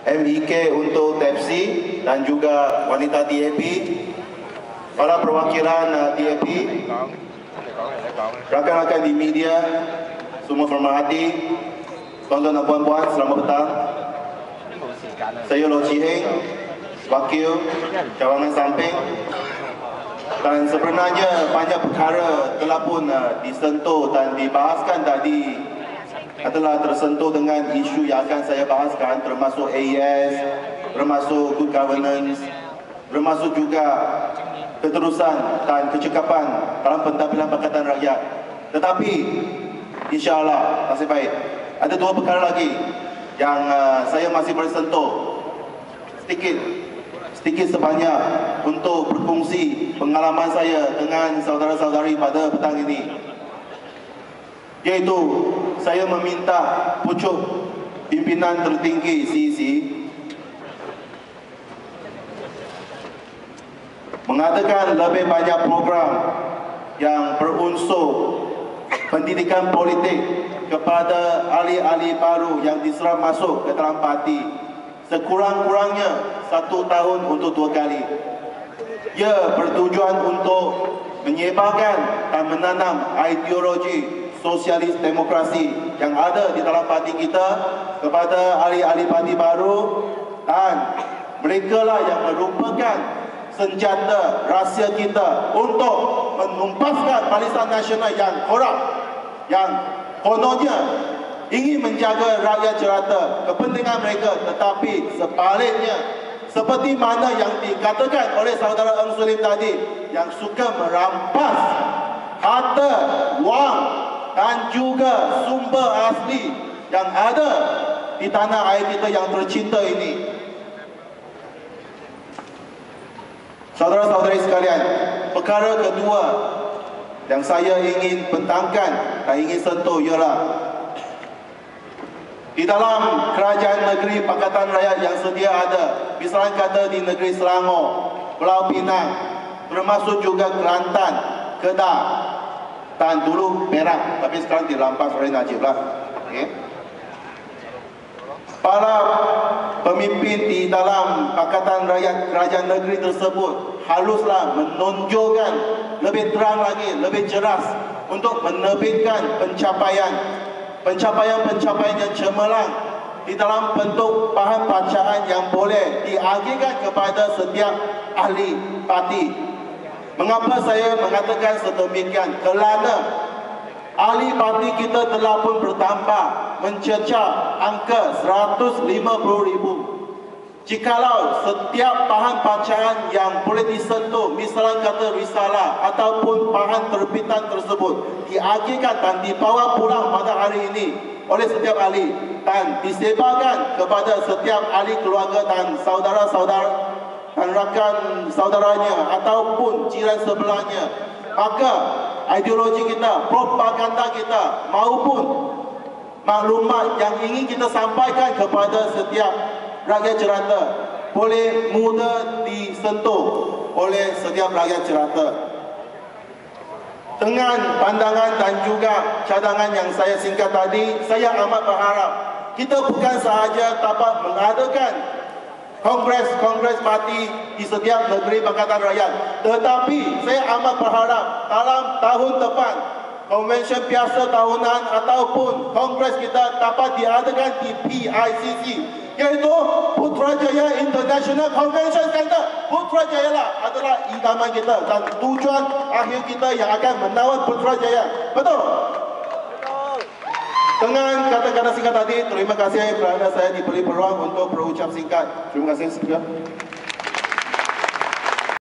MEK untuk TEPSI dan juga wanita TAP, para perwakilan TAP, rakan-rakan di media, semua hormat hati, tuan-tuan dan puan-puan, selamat petang. Saya Loh Chee Heng, wakil cawangan samping. Dan sebenarnya banyak perkara telah pun disentuh dan dibahaskan tadi adalah tersentuh dengan isu yang akan saya bahaskan, termasuk AES, termasuk good governance, termasuk juga keterusan dan kecekapan dalam pentadbiran Pakatan Rakyat. Tetapi insya-Allah nasib baik, ada dua perkara lagi yang saya masih boleh sentuh sedikit sebanyak untuk berkongsi pengalaman saya dengan saudara-saudari pada petang ini. Iaitu saya meminta pucuk pimpinan tertinggi CEC mengadakan lebih banyak program yang berunsur pendidikan politik kepada ahli-ahli baru yang diserap masuk ke dalam parti, sekurang-kurangnya 1 tahun untuk 2 kali. Ia bertujuan untuk menyebarkan dan menanam ideologi sosialis demokrasi yang ada di dalam parti kita kepada ahli-ahli parti baru, dan mereka lah yang merupakan senjata rahsia kita untuk menumpaskan Barisan Nasional yang korup, yang kononnya ingin menjaga rakyat jelata, kepentingan mereka, tetapi sebaliknya seperti mana yang dikatakan oleh saudara Eng Sulim tadi, yang suka merampas harta, wang dan juga sumber asli yang ada di tanah air kita yang tercinta ini. Saudara-saudari sekalian, perkara kedua yang saya ingin bentangkan dan ingin sentuh ialah di dalam kerajaan negeri Pakatan Rakyat yang sedia ada, misalnya kata di negeri Selangor, Pulau Pinang, termasuk juga Kelantan, Kedah, dan dulu Perak, tapi sekarang dirampas oleh Najib lah. Okay. Para pemimpin di dalam Pakatan Rakyat kerajaan negeri tersebut haruslah menonjolkan lebih terang lagi, lebih jelas untuk menerbitkan pencapaian yang cemerlang di dalam bentuk bahan bacaan yang boleh diagihkan kepada setiap ahli parti. Mengapa saya mengatakan sedemikian? Kerana ahli parti kita telah pun bertambah mencecah angka 150,000. Jikalau setiap bahan bacaan yang boleh disentuh, misalnya kata risalah ataupun bahan terbitan tersebut diagihkan dan dibawa pulang pada hari ini oleh setiap ahli dan disebarkan kepada setiap ahli keluarga dan saudara-saudara dan rakan saudaranya ataupun jiran sebelahnya, maka ideologi kita, propaganda kita maupun maklumat yang ingin kita sampaikan kepada setiap rakyat jelata boleh mudah disentuh oleh setiap rakyat jelata. Dengan pandangan dan juga cadangan yang saya singkat tadi, saya amat berharap kita bukan sahaja dapat mengadakan kongres parti di setiap negeri Pakatan Rakyat, tetapi saya amat berharap dalam tahun depan konvensyen biasa tahunan ataupun kongres kita dapat diadakan di PICC, iaitu Putrajaya International Convention Center. Putrajaya lah adalah idaman kita dan tujuan akhir kita yang akan menawan Putrajaya. Betul? Dengan kata-kata singkat tadi, terima kasih kerana saya diberi peluang untuk berucap singkat. Terima kasih.